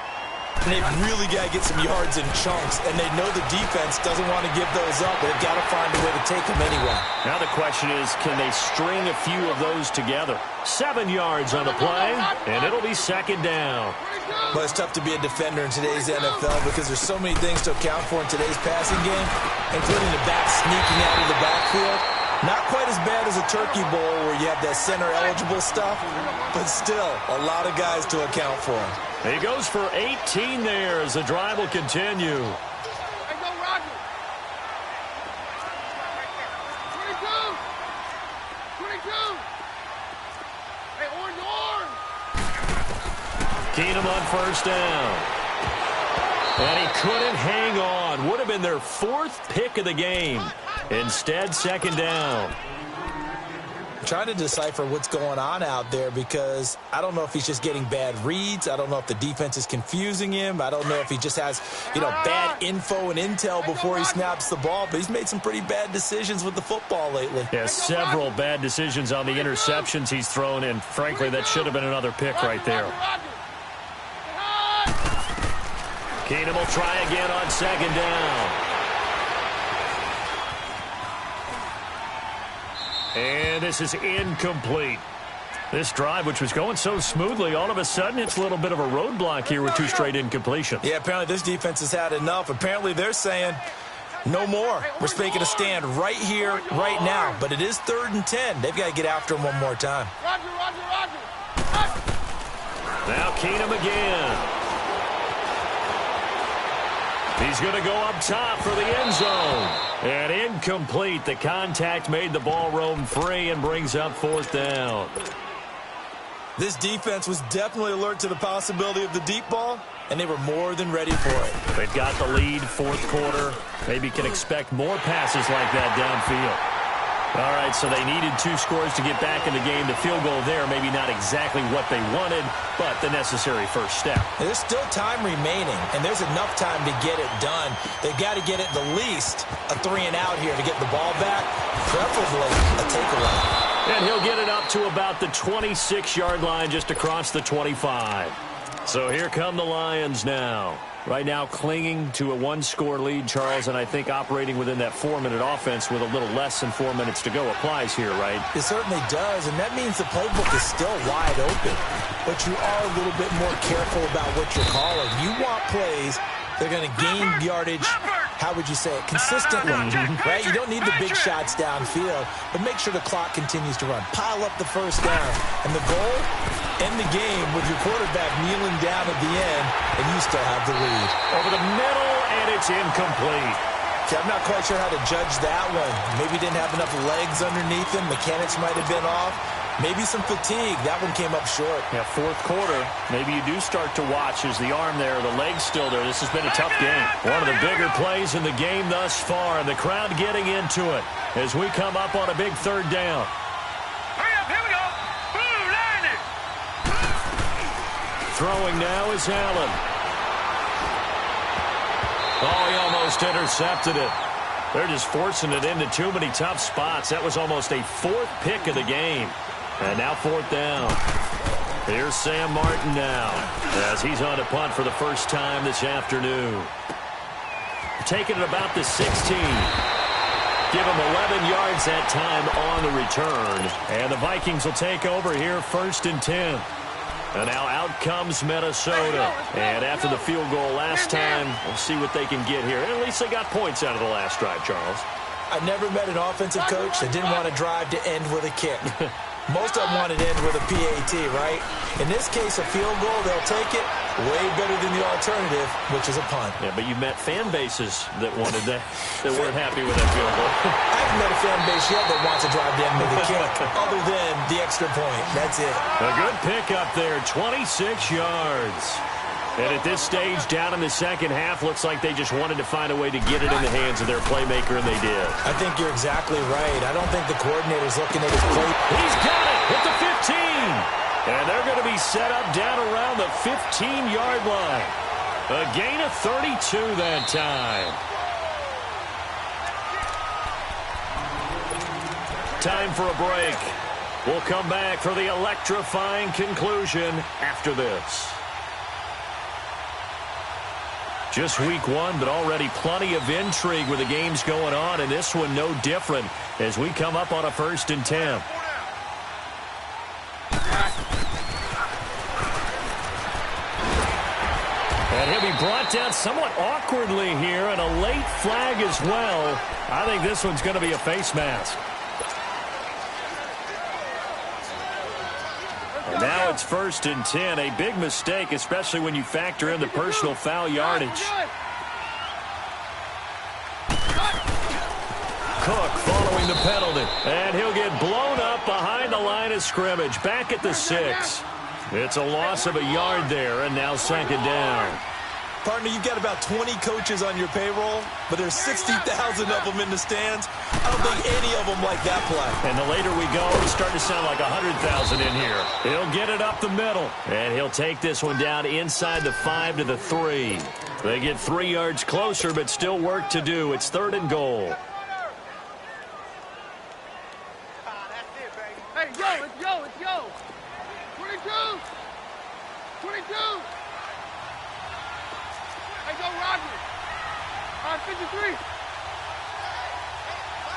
and they've really got to get some yards in chunks, and they know the defense doesn't want to give those up, but they've got to find a way to take them anyway. Now the question is, can they string a few of those together? 7 yards on the play, and it'll be second down. But it's tough to be a defender in today's NFL because there's so many things to account for in today's passing game, including the back sneaking out of the backfield. Not quite as bad as a turkey bowl where you have that center-eligible stuff, but still a lot of guys to account for. He goes for 18 there as the drive will continue. Hey, go Roger. 22. Hey, orange. Keenum on first down. And he couldn't hang on. Would have been their 4th pick of the game. Instead, second down. I'm trying to decipher what's going on out there because I don't know if he's just getting bad reads. I don't know if the defense is confusing him. I don't know if he just has, bad info and intel before he snaps the ball. But he's made some pretty bad decisions with the football lately. Yeah, several bad decisions on the interceptions he's thrown, and frankly, that should have been another pick right there. Keenum will try again on second down. And this is incomplete. This drive, which was going so smoothly, all of a sudden it's a little bit of a roadblock here with 2 straight incompletions. Yeah, apparently this defense has had enough. Apparently they're saying, no more. We're making a stand right here, right now. But it is 3rd and 10. They've got to get after him one more time. Roger. Now Keenum again. He's going to go up top for the end zone. And incomplete. The contact made the ball roam free and brings up 4th down. This defense was definitely alert to the possibility of the deep ball, and they were more than ready for it. They've got the lead, 4th quarter. Maybe can expect more passes like that downfield. All right, so they needed 2 scores to get back in the game. The field goal there, maybe not exactly what they wanted, but the necessary first step. There's still time remaining, and there's enough time to get it done. They've got to get at the least a 3-and-out here to get the ball back, preferably a takeaway. And he'll get it up to about the 26-yard line just across the 25. So here come the Lions now. Right now clinging to a 1-score lead, Charles, and I think operating within that 4-minute offense with a little less than 4 minutes to go applies here, right? It certainly does, and that means the playbook is still wide open. But you are a little bit more careful about what you're calling. You want plays that are going to gain yardage, how would you say it, consistently, right? You don't need the big shots downfield, but make sure the clock continues to run. Pile up the first down, and the goal, end the game with your quarterback kneeling down at the end, and you still have the lead. Over the middle, and it's incomplete. Okay, I'm not quite sure how to judge that one. Maybe didn't have enough legs underneath him. Mechanics might have been off. Maybe some fatigue. That one came up short. Yeah, 4th quarter. Maybe you do start to watch as the arm there, the leg's still there. This has been a tough game. One of the bigger plays in the game thus far, and the crowd getting into it as we come up on a big 3rd down. Hurry up, here we go. Boom, landed. Throwing now is Allen. Oh, he almost intercepted it. They're just forcing it into too many tough spots. That was almost a fourth pick of the game. And now fourth down. Here's Sam Martin now as he's on a punt for the first time this afternoon. Taking it about the 16. Give him 11 yards that time on the return. And the Vikings will take over here first and 10. And now out comes Minnesota. And after the field goal last time, we'll see what they can get here. At least they got points out of the last drive, Charles. I never met an offensive coach that didn't want to drive to end with a kick. Most of them wanted to end with a PAT, right? In this case, a field goal, they'll take it. Way better than the alternative, which is a punt. Yeah, but you've met fan bases that wanted that weren't happy with that field goal. I haven't met a fan base yet that wants to drive to end with a kick, other than the extra point. That's it. A good pickup there, 26 yards. And at this stage, down in the second half, looks like they just wanted to find a way to get it in the hands of their playmaker, and they did. I think you're exactly right. I don't think the coordinator's looking at his play. He's got it at the 15. And they're going to be set up down around the 15-yard line. A gain of 32 that time. Time for a break. We'll come back for the electrifying conclusion after this. Just week one, but already plenty of intrigue with the games going on, and this one no different as we come up on a first and 10. And he'll be brought down somewhat awkwardly here, and a late flag as well. I think this one's going to be a face mask. And now it's first and 10. A big mistake, especially when you factor in the personal foul yardage. Cook following the penalty. And he'll get blown up behind the line of scrimmage. Back at the 6. It's a loss of a yard there, and now second down. Partner, you've got about 20 coaches on your payroll, but there's 60,000 of them in the stands. I don't think any of them like that play. And the later we go, it's starting to sound like 100,000 in here. He'll get it up the middle, and he'll take this one down inside the 5 to the 3. They get 3 yards closer, but still work to do. It's third and goal. Hey, let's go. 22. 22. Hey, go, Roger. 53.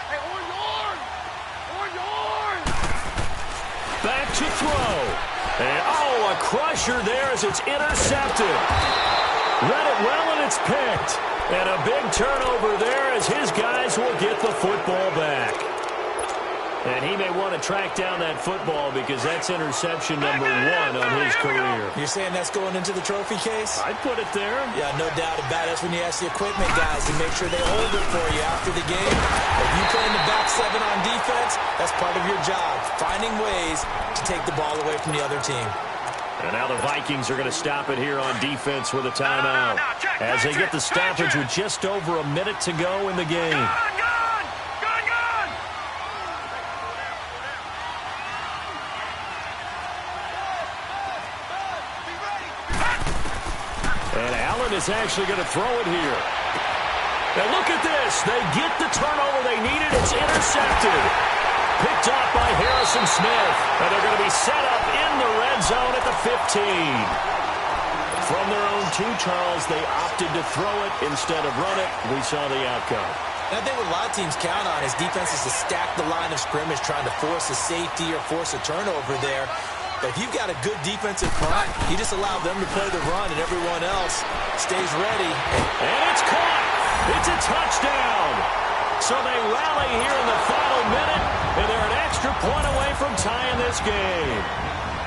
Hey, orange horn. Back to throw. And, a crusher there as it's intercepted. Read it well, and it's picked. And a big turnover there as his guys will get the football back. And he may want to track down that football because that's interception number 1 on his career. You're saying that's going into the trophy case? I'd put it there. Yeah, no doubt about it. That's when you ask the equipment guys to make sure they hold it for you after the game. If you play in the back 7 on defense, that's part of your job, finding ways to take the ball away from the other team. And now the Vikings are going to stop it here on defense with a timeout as they get the stoppage with just over a minute to go in the game. Is actually going to throw it here. Now look at this. They get the turnover they needed. It's intercepted. Picked up by Harrison Smith. And they're going to be set up in the red zone at the 15. From their own 2, Charles, they opted to throw it instead of run it. We saw the outcome. I think what a lot of teams count on is defenses to stack the line of scrimmage, trying to force a safety or force a turnover there. But if you've got a good defensive front, you just allow them to play the run, and everyone else stays ready. And it's caught. It's a touchdown. So they rally here in the final minute, and they're an extra point away from tying this game.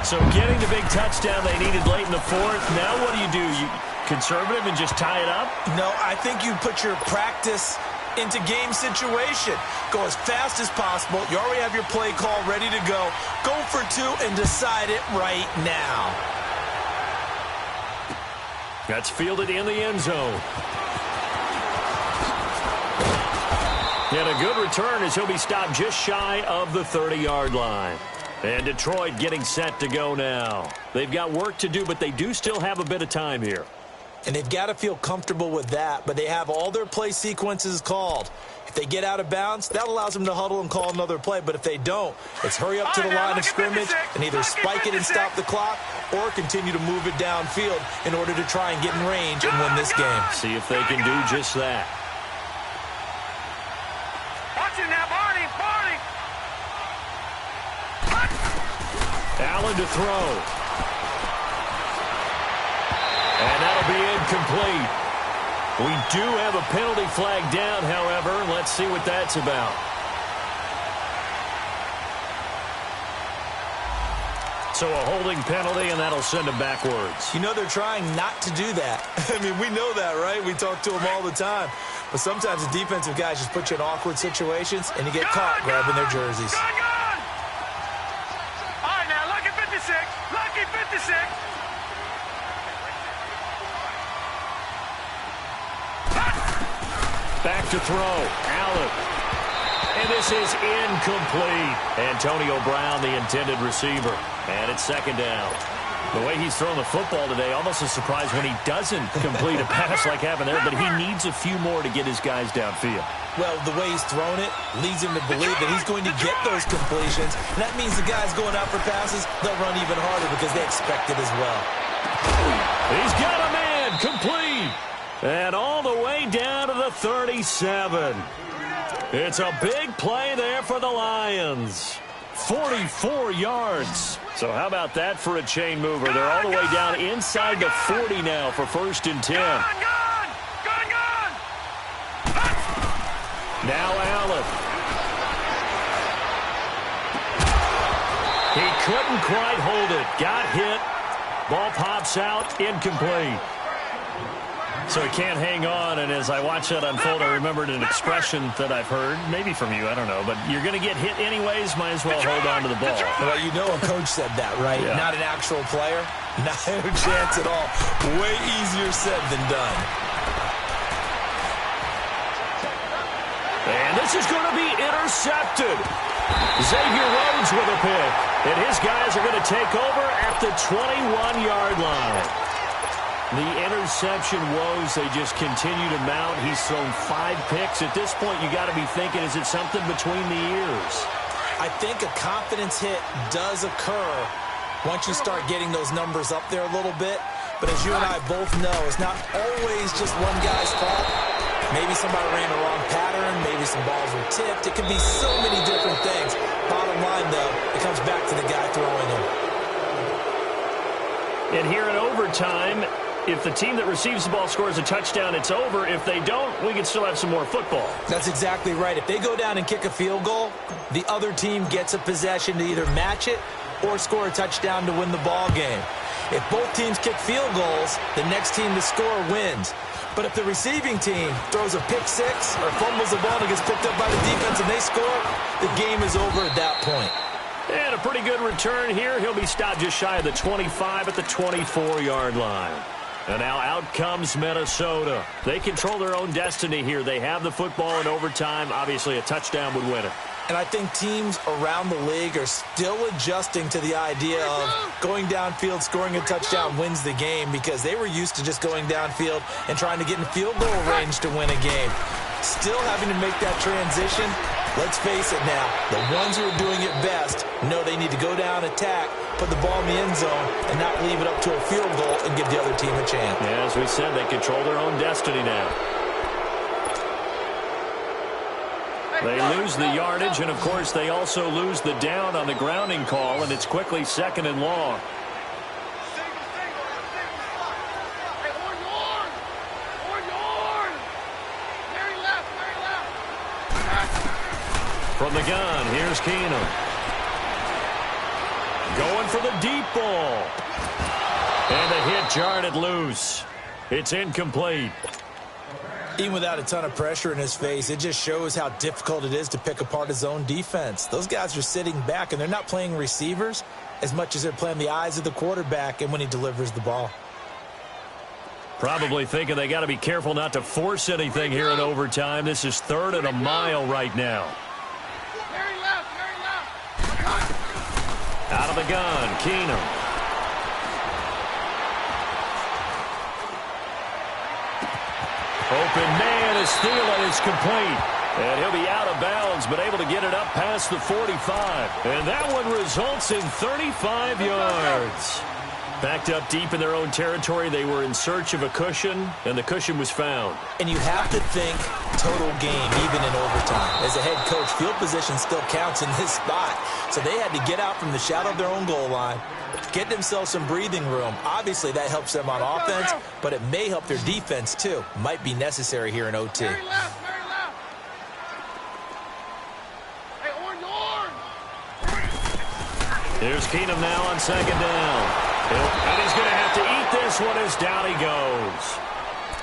So getting the big touchdown they needed late in the 4th. Now what do? You conservative and just tie it up? No, I think you put your practice into game situation. Go as fast as possible. You already have your play call ready to go. Go for 2 and decide it right now. That's fielded in the end zone. And a good return as he'll be stopped just shy of the 30-yard line. And Detroit getting set to go now. They've got work to do, but they do still have a bit of time here. And they've got to feel comfortable with that, but they have all their play sequences called. If they get out of bounds, that allows them to huddle and call another play. But if they don't, it's hurry up to the line of scrimmage and either spike it and stop the clock or continue to move it downfield in order to try and get in range and win this game. See if they can do just that. Watch it now, Barney. Allen to throw. And that'll be incomplete. We do have a penalty flag down, however. Let's see what that's about. So a holding penalty, and that'll send him backwards. You know they're trying not to do that. I mean, we know that, right? We talk to them all the time. But sometimes the defensive guys just put you in awkward situations, and you get caught grabbing their jerseys. All right, now, lucky 56. Lucky 56. Back to throw. Allen. And this is incomplete. Antonio Brown, the intended receiver. And it's second down. The way he's thrown the football today, almost a surprise when he doesn't complete a pass like happened there, but he needs a few more to get his guys downfield. Well, the way he's thrown it leads him to believe that he's going to get those completions. And that means the guys going out for passes, they'll run even harder because they expect it as well. He's got a man. Complete. And all the way down to the 37. It's a big play there for the Lions. 44 yards. So how about that for a chain mover? They're all the way down inside the 40 now for 1st and 10. Now Allen. He couldn't quite hold it. Got hit. Ball pops out. Incomplete. So he can't hang on, and as I watch that unfold, I remembered an expression that I've heard, maybe from you, I don't know, but you're going to get hit anyways, might as well hold on to the ball. Well, you know a coach said that, right? Yeah. Not an actual player. Not a chance at all. Way easier said than done. And this is going to be intercepted. Xavier Rhodes with a pick, and his guys are going to take over at the 21-yard line. The interception woes, they just continue to mount. He's thrown 5 picks. At this point, you got to be thinking, is it something between the ears? I think a confidence hit does occur once you start getting those numbers up there a little bit. But as you and I both know, it's not always just one guy's fault. Maybe somebody ran the wrong pattern. Maybe some balls were tipped. It can be so many different things. Bottom line, though, it comes back to the guy throwing them. And here in overtime, if the team that receives the ball scores a touchdown, it's over. If they don't, we can still have some more football. That's exactly right. If they go down and kick a field goal, the other team gets a possession to either match it or score a touchdown to win the ball game. If both teams kick field goals, the next team to score wins. But if the receiving team throws a pick six or fumbles the ball and gets picked up by the defense and they score, the game is over at that point. And a pretty good return here. He'll be stopped just shy of the 25 at the 24-yard line. And now out comes Minnesota. They control their own destiny here. They have the football in overtime. Obviously, a touchdown would win it. And I think teams around the league are still adjusting to the idea of going downfield, scoring a touchdown wins the game because they were used to just going downfield and trying to get in field goal range to win a game. Still having to make that transition. Let's face it now, the ones who are doing it best know they need to go down, attack, put the ball in the end zone, and not leave it up to a field goal and give the other team a chance. Yeah, as we said, they control their own destiny now. They lose the yardage, and, of course, they also lose the down on the grounding call, and it's quickly 2nd and long. From the gun, here's Keenum. Going for the deep ball. And the hit jarred it loose. It's incomplete. Even without a ton of pressure in his face, it just shows how difficult it is to pick apart his own defense. Those guys are sitting back, and they're not playing receivers as much as they're playing the eyes of the quarterback and when he delivers the ball. Probably thinking they got to be careful not to force anything here in overtime. This is 3rd and a mile right now. Out of the gun, Keenum. open man as Thielen is complete. And he'll be out of bounds, but able to get it up past the 45. And that one results in 35 yards. Backed up deep in their own territory, they were in search of a cushion, and the cushion was found. And you have to think total game, even in overtime. As a head coach, field position still counts in this spot. So they had to get out from the shadow of their own goal line, get themselves some breathing room. Obviously, that helps them on offense, but it may help their defense, too. Might be necessary here in OT. Very left, very left. Hey, orange. Here's Keenum now on second down. And he's going to have to eat this one as down he goes.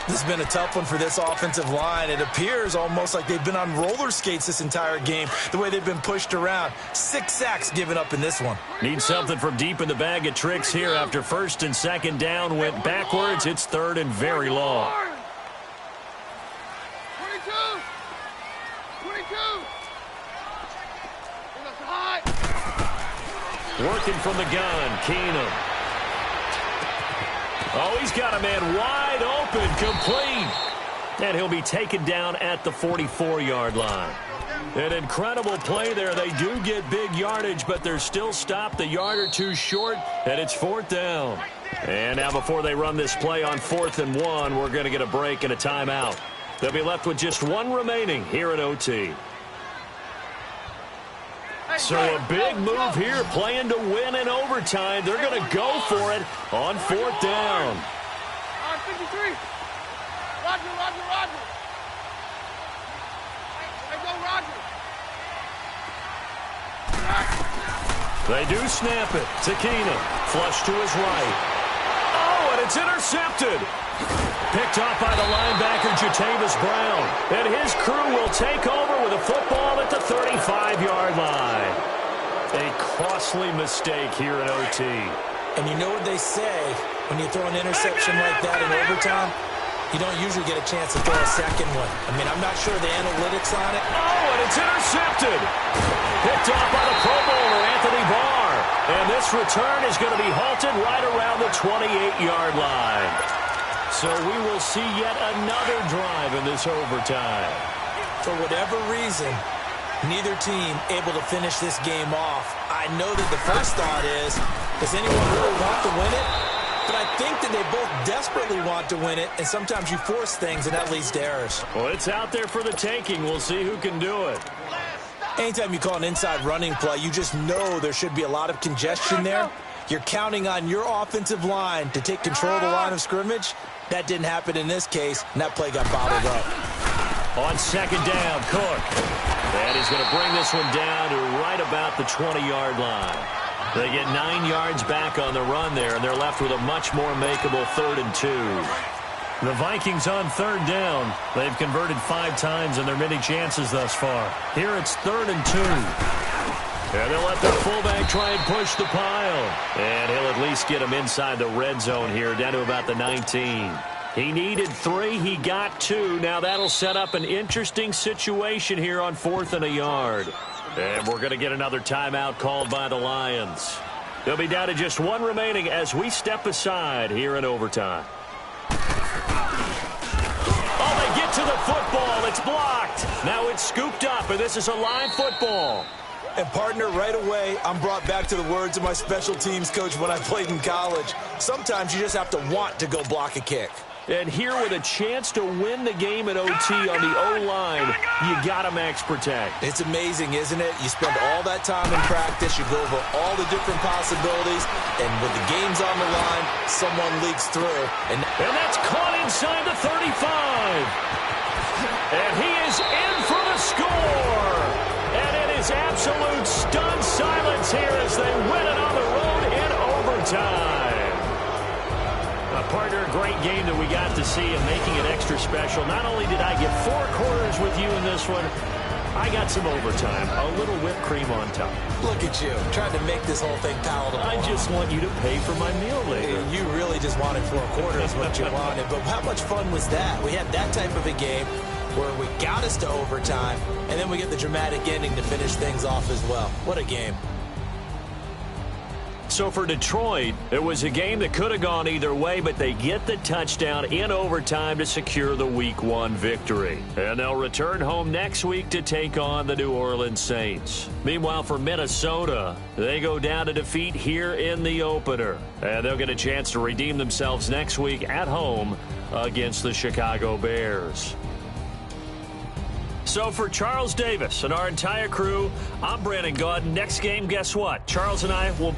This has been a tough one for this offensive line. It appears almost like they've been on roller skates this entire game, the way they've been pushed around. 6 sacks given up in this one. Need something from deep in the bag of tricks here after first and second down went backwards. It's third and very long. 22. 22. High. Working from the gun, Keenum. Oh, he's got a man wide open, complete. And he'll be taken down at the 44-yard line. An incredible play there. They do get big yardage, but they're still stopped a yard or two short, and it's fourth down. And now before they run this play on 4th and 1, we're going to get a break and a timeout. They'll be left with just one remaining here in OT. So a big move here, playing to win in overtime. They're going to go for it on 4th down. 53. Roger. Hey, go, Roger. They do snap it to Keenum. Flush to his right. Oh, and it's intercepted. Picked off by the linebacker, Jatavis Brown. And his crew will take over with a football at the 35-yard line. A costly mistake here in OT. And you know what they say, when you throw an interception like that in overtime, you don't usually get a chance to throw a second one. I mean, I'm not sure the analytics on it. Oh, and it's intercepted. Picked off by the Pro Bowler, Anthony Barr. And this return is going to be halted right around the 28-yard line. So we will see yet another drive in this overtime. For whatever reason, neither team able to finish this game off. I know that the first thought is, does anyone really want to win it? But I think that they both desperately want to win it, and sometimes you force things, and that leads to errors. Well, it's out there for the taking. We'll see who can do it. Anytime you call an inside running play, you just know there should be a lot of congestion there. You're counting on your offensive line to take control of the line of scrimmage. That didn't happen in this case, and that play got bottled up. On second down, Cook. And he's going to bring this one down to right about the 20-yard line. They get 9 yards back on the run there, and they're left with a much more makeable 3rd and 2. The Vikings on 3rd down. They've converted 5 times in their many chances thus far. Here it's 3rd and 2. And they'll let their fullback try and push the pile. And he'll at least get him inside the red zone here, down to about the 19. He needed 3. He got 2. Now that'll set up an interesting situation here on 4th and a yard. And we're going to get another timeout called by the Lions. They'll be down to just 1 remaining as we step aside here in overtime. Oh, they get to the football. It's blocked. Now it's scooped up, and this is a live football. And, partner, right away, I'm brought back to the words of my special teams coach when I played in college. Sometimes you just have to want to go block a kick. And here with a chance to win the game at OT on the O-line, you got to max protect. It's amazing, isn't it? You spend all that time in practice, you go over all the different possibilities, and with the game's on the line, someone leaks through. And that's caught inside the 35. And he is in for the score. And it is absolute stunned silence here as they win it on the road in overtime. Partner, a great game that we got to see and making it extra special. Not only did I get 4 quarters with you in this one, I got some overtime, a little whipped cream on top. Look at you, trying to make this whole thing palatable. I just want you to pay for my meal later. You really just wanted 4 quarters what you wanted, but how much fun was that? We had that type of a game where we got us to overtime, and then we get the dramatic ending to finish things off as well. What a game. So for Detroit, it was a game that could have gone either way, but they get the touchdown in overtime to secure the Week 1 victory. And they'll return home next week to take on the New Orleans Saints. Meanwhile, for Minnesota, they go down to defeat here in the opener. And they'll get a chance to redeem themselves next week at home against the Chicago Bears. So for Charles Davis and our entire crew, I'm Brandon Gaudin. Next game, guess what? Charles and I will